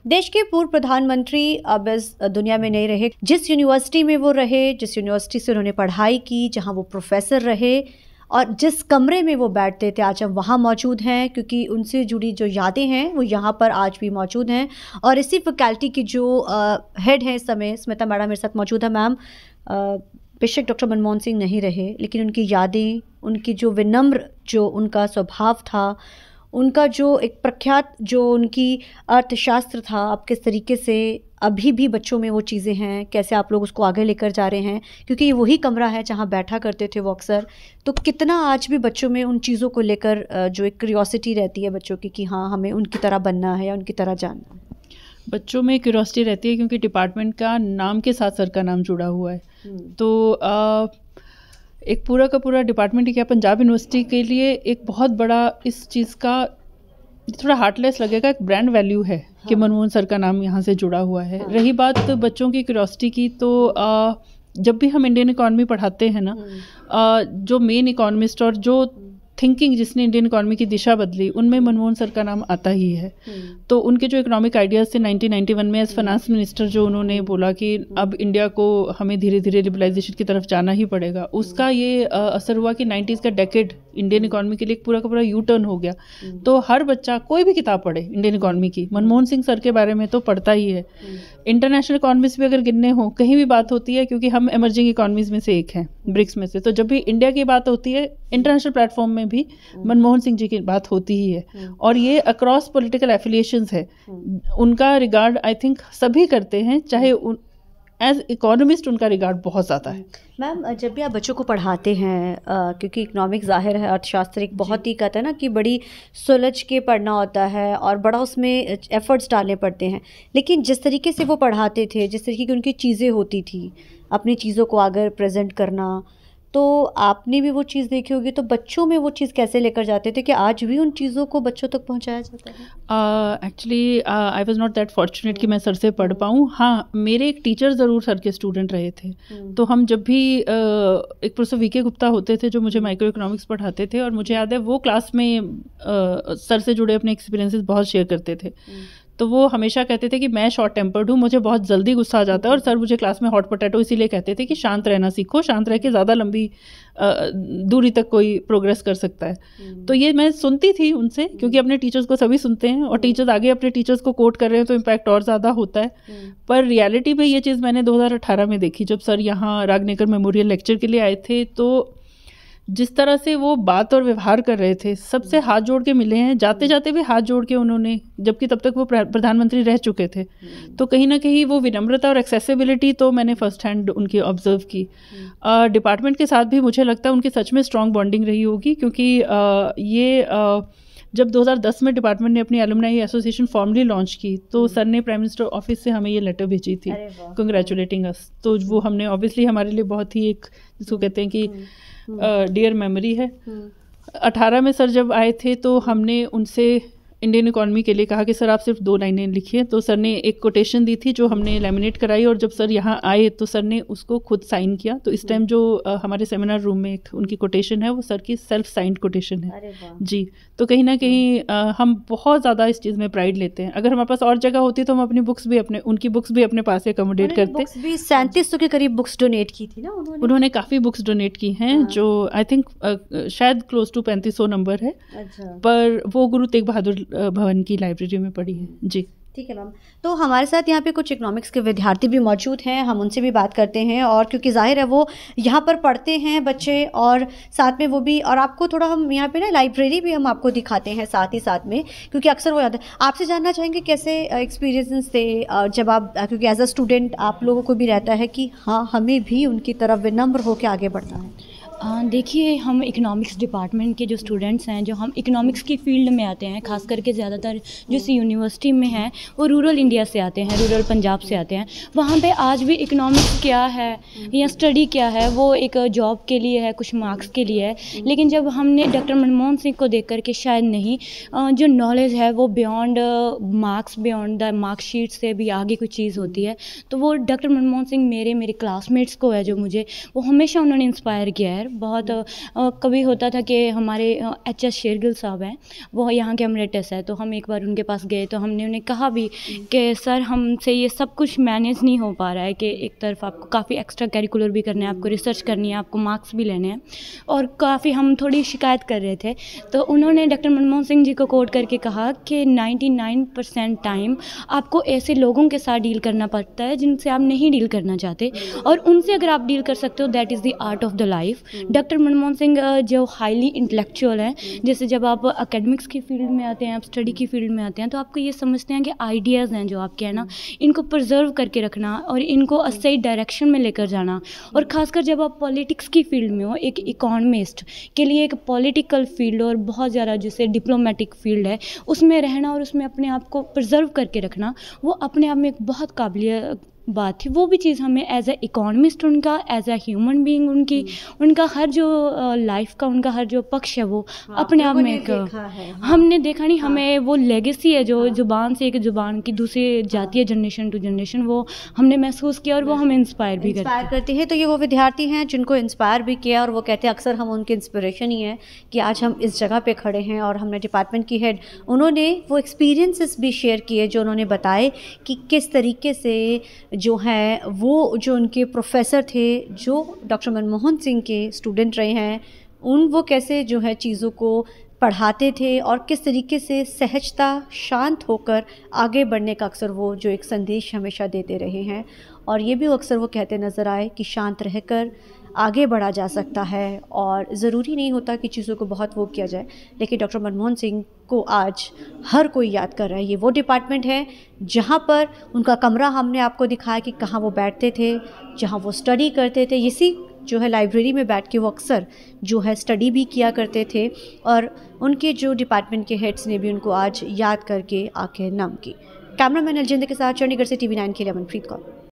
देश के पूर्व प्रधानमंत्री अब इस दुनिया में नहीं रहे। जिस यूनिवर्सिटी में वो रहे, जिस यूनिवर्सिटी से उन्होंने पढ़ाई की, जहां वो प्रोफेसर रहे और जिस कमरे में वो बैठते थे, आज हम वहाँ मौजूद हैं क्योंकि उनसे जुड़ी जो यादें हैं वो यहाँ पर आज भी मौजूद हैं। और इसी फैकल्टी की जो हेड हैं इस समय, स्मिता मैडम मेरे साथ मौजूद है। मैम, बेशक डॉक्टर मनमोहन सिंह नहीं रहे, लेकिन उनकी यादें, उनकी जो विनम्र जो उनका स्वभाव था, उनका जो एक प्रख्यात जो उनकी अर्थशास्त्र था, आप किस तरीके से अभी भी बच्चों में वो चीज़ें हैं, कैसे आप लोग उसको आगे लेकर जा रहे हैं, क्योंकि ये वही कमरा है जहाँ बैठा करते थे वो अक्सर। तो कितना आज भी बच्चों में उन चीज़ों को लेकर जो एक क्यूरियोसिटी रहती है बच्चों की कि हाँ हमें उनकी तरह बनना है या उनकी तरह जानना है। बच्चों में क्यूरियोसिटी रहती है क्योंकि डिपार्टमेंट का नाम के साथ सर का नाम जुड़ा हुआ है। तो एक पूरा का पूरा डिपार्टमेंट क्या पंजाब यूनिवर्सिटी के लिए एक बहुत बड़ा इस चीज़ का थोड़ा हार्टलेस लगेगा, एक ब्रांड वैल्यू है। हाँ। कि मनमोहन सर का नाम यहाँ से जुड़ा हुआ है। हाँ। रही बात बच्चों की क्यूरियोसिटी की, तो जब भी हम इंडियन इकॉनमी पढ़ाते हैं ना, जो मेन इकोनॉमिस्ट और जो थिंकिंग जिसने इंडियन इकॉनमी की दिशा बदली, उनमें मनमोहन सर का नाम आता ही है। तो उनके जो इकोनॉमिक आइडियाज़ थे 1991 में एज फाइनेंस मिनिस्टर, जो उन्होंने बोला कि अब इंडिया को हमें धीरे धीरे लिबरलाइजेशन की तरफ जाना ही पड़ेगा, उसका ये असर हुआ कि 90s का डेकेड इंडियन इकॉनमी के लिए एक पूरा का पूरा यू टर्न हो गया। तो हर बच्चा कोई भी किताब पढ़े इंडियन इकॉनमी की, मनमोहन सिंह सर के बारे में तो पढ़ता ही है। इंटरनेशनल इकॉनमीज भी अगर गिनने हो, कहीं भी बात होती है, क्योंकि हम एमर्जिंग इकॉनमीज में से एक हैं, ब्रिक्स में से, तो जब भी इंडिया की बात होती है इंटरनेशनल प्लेटफॉर्म में भी मनमोहन सिंह जी की बात होती ही है। और ये अक्रॉस पॉलिटिकल एफिलिएशंस है, उनका रिगार्ड आई थिंक सभी करते हैं, चाहे एज इकोनॉमिस्ट उनका रिगार्ड बहुत ज़्यादा है। मैम, जब भी आप बच्चों को पढ़ाते हैं, क्योंकि इकोनॉमिक्स ज़ाहिर है अर्थशास्त्र एक बहुत ही कहते हैं ना कि बड़ी सुलझ के पढ़ना होता है और बड़ा उसमें एफर्ट्स डालने पड़ते हैं, लेकिन जिस तरीके से वो पढ़ाते थे, जिस तरीके की उनकी चीज़ें होती थी, अपनी चीज़ों को आगे प्रेजेंट करना, तो आपने भी वो चीज़ देखी होगी। तो बच्चों में वो चीज़ कैसे लेकर जाते थे कि आज भी उन चीज़ों को बच्चों तक पहुंचाया जाता है? Actually I was not that fortunate कि मैं सर से पढ़ पाऊँ। हाँ, मेरे एक टीचर ज़रूर सर के स्टूडेंट रहे थे। तो हम जब भी एक प्रोफेसर वीके गुप्ता होते थे जो मुझे माइक्रो इकोनॉमिक्स पढ़ाते थे, और मुझे याद है वो क्लास में सर से जुड़े अपने एक्सपीरियंसेस बहुत शेयर करते थे। तो वो हमेशा कहते थे कि मैं शॉर्ट टेम्पर्ड हूँ, मुझे बहुत जल्दी गुस्सा आ जाता है, और सर मुझे क्लास में हॉट पोटैटो इसीलिए कहते थे कि शांत रहना सीखो, शांत रह के ज़्यादा लंबी दूरी तक कोई प्रोग्रेस कर सकता है। तो ये मैं सुनती थी उनसे, क्योंकि अपने टीचर्स को सभी सुनते हैं, और टीचर्स आगे अपने टीचर्स को कोट कर रहे हैं तो इम्पैक्ट और ज़्यादा होता है। पर रियलिटी में ये चीज़ मैंने 2018 में देखी, जब सर यहाँ रागनेकर मेमोरियल लेक्चर के लिए आए थे। तो जिस तरह से वो बात और व्यवहार कर रहे थे, सबसे हाथ जोड़ के मिले हैं, जाते जाते भी हाथ जोड़ के उन्होंने, जबकि तब तक वो प्रधानमंत्री रह चुके थे। तो कहीं ना कहीं वो विनम्रता और एक्सेसिबिलिटी तो मैंने फर्स्ट हैंड उनकी ऑब्जर्व की। डिपार्टमेंट के साथ भी मुझे लगता है उनकी सच में स्ट्रॉन्ग बॉन्डिंग रही होगी, क्योंकि जब 2010 में डिपार्टमेंट ने अपनी एलुमनाई एसोसिएशन फॉर्मली लॉन्च की, तो सर ने प्राइम मिनिस्टर ऑफिस से हमें ये लेटर भेजी थी कंग्रेचुलेटिंग अस। तो वो हमने ऑब्वियसली हमारे लिए बहुत ही एक, जिसको कहते हैं कि डियर मेमोरी है। 18 में सर जब आए थे तो हमने उनसे इंडियन इकॉनमी के लिए कहा कि सर आप सिर्फ 2 लाइनें लिखिए। तो सर ने एक कोटेशन दी थी जो हमने लैमिनेट कराई, और जब सर यहाँ आए तो सर ने उसको खुद साइन किया। तो इस टाइम जो हमारे सेमिनार रूम में एक उनकी कोटेशन है, वो सर की सेल्फ साइंड कोटेशन है जी। तो कहीं ना कहीं हम बहुत ज़्यादा इस चीज़ में प्राइड लेते हैं। अगर हमारे पास और जगह होती तो हम अपनी बुक्स भी उनकी बुक्स भी अपने पास अकोमोडेट करते। बुक्स भी 3700 के करीब बुक्स डोनेट की थी ना उन्होंने काफ़ी बुक्स डोनेट की हैं। जो आई थिंक शायद क्लोज टू 3500 नंबर है। पर वो गुरु तेग बहादुर भवन की लाइब्रेरी में पढ़ी है जी। ठीक है मैम। तो हमारे साथ यहाँ पे कुछ इकोनॉमिक्स के विद्यार्थी भी मौजूद हैं, हम उनसे भी बात करते हैं। और क्योंकि जाहिर है वो यहाँ पर पढ़ते हैं बच्चे, और साथ में वो भी, और आपको थोड़ा हम यहाँ पे ना लाइब्रेरी भी हम आपको दिखाते हैं साथ ही साथ में, क्योंकि अक्सर वो याद है। आपसे जानना चाहेंगे कैसे एक्सपीरियंस थे जब आप, क्योंकि एज अ स्टूडेंट आप लोगों को भी रहता है कि हाँ हमें भी उनकी तरफ विनम्र होकर आगे बढ़ना है। देखिए, हम इकोनॉमिक्स डिपार्टमेंट के जो स्टूडेंट्स हैं, जो हम इकोनॉमिक्स की फील्ड में आते हैं, ख़ास करके ज़्यादातर जो इस यूनिवर्सिटी में हैं वो रूरल इंडिया से आते हैं, रूरल पंजाब से आते हैं। वहाँ पे आज भी इकोनॉमिक्स क्या है या स्टडी क्या है, वो एक जॉब के लिए है, कुछ मार्क्स के लिए है। लेकिन जब हमने डॉक्टर मनमोहन सिंह को देख कर के शायद नहीं, जो नॉलेज है वो beyond marks, beyond the marksheet से भी आगे कोई चीज़ होती है। तो वो डॉक्टर मनमोहन सिंह मेरे क्लासमेट्स को है जो मुझे, वो हमेशा उन्होंने इंस्पायर किया है। बहुत कभी होता था कि हमारे एच.एस. शेरगिल साहब हैं, वो यहाँ के एमरेटस है, तो हम एक बार उनके पास गए तो हमने उन्हें कहा भी कि सर हमसे ये सब कुछ मैनेज नहीं हो पा रहा है, कि एक तरफ आपको काफ़ी एक्स्ट्रा करिकुलर भी करना है, आपको रिसर्च करनी है, आपको मार्क्स भी लेने हैं, और काफ़ी हम थोड़ी शिकायत कर रहे थे। तो उन्होंने डॉक्टर मनमोहन सिंह जी को कोट करके कहा कि 99% टाइम आपको ऐसे लोगों के साथ डील करना पड़ता है जिनसे आप नहीं डील करना चाहते, और उनसे अगर आप डील कर सकते हो that is the art of the life. Doctor Manmohan Singh जो हाईली इंटेलेक्चुअल हैं, जैसे जब आप एकेडमिक्स की फील्ड में आते हैं, आप स्टडी की फील्ड में आते हैं, तो आपको ये समझते हैं कि आइडियाज़ हैं जो आपके हैं ना, इनको प्रिजर्व करके रखना और इनको सही डायरेक्शन में लेकर जाना। और ख़ासकर जब आप पॉलिटिक्स की फील्ड में हो, एक इकोनॉमिस्ट के लिए एक पॉलिटिकल फील्ड और बहुत ज़्यादा जैसे डिप्लोमेटिक फील्ड है, उसमें रहना और उसमें अपने आप को प्रिजर्व करके रखना, वो अपने आप में एक बहुत काबिल बात थी। वो भी चीज़ हमें एज ए इकोनॉमिस्ट, उनका एज ए ह्यूमन बीइंग, उनका हर जो लाइफ का उनका हर जो पक्ष है वो अपने आप में एक हमने देखा नहीं, हमें वो लेगेसी है जो ज़ुबान से एक ज़ुबान की दूसरी जाती है, जनरेशन टू जनरेशन, वो हमने महसूस किया और वो हमें इंस्पायर भी करती है। तो ये वो विद्यार्थी हैं जिनको इंस्पायर भी किया, और वो कहते हैं अक्सर हम उनके इंस्पिरेशन ही हैं कि आज हम इस जगह पे खड़े हैं। और हमने डिपार्टमेंट की हेड, उन्होंने वो एक्सपीरियंसेस भी शेयर किए जो उन्होंने बताए कि किस तरीके से जो है वो जो उनके प्रोफेसर थे, जो डॉक्टर मनमोहन सिंह के स्टूडेंट रहे हैं, वो कैसे जो है चीज़ों को पढ़ाते थे और किस तरीके से सहजता, शांत होकर आगे बढ़ने का अक्सर वो जो एक संदेश हमेशा देते रहे हैं। और ये भी अक्सर वो कहते नज़र आए कि शांत रहकर आगे बढ़ा जा सकता है, और ज़रूरी नहीं होता कि चीज़ों को बहुत वो किया जाए। लेकिन डॉक्टर मनमोहन सिंह को आज हर कोई याद कर रहा है। ये वो डिपार्टमेंट है जहाँ पर उनका कमरा हमने आपको दिखाया कि कहाँ वो बैठते थे, जहाँ वो स्टडी करते थे। इसी जो है लाइब्रेरी में बैठ के वो अक्सर जो है स्टडी भी किया करते थे, और उनके जो डिपार्टमेंट के हेड्स ने भी उनको आज याद करके आंखें नम की। कैमरामैन अलजिंद के साथ चंडीगढ़ से TV9 के लिए अमनप्रीत कौर।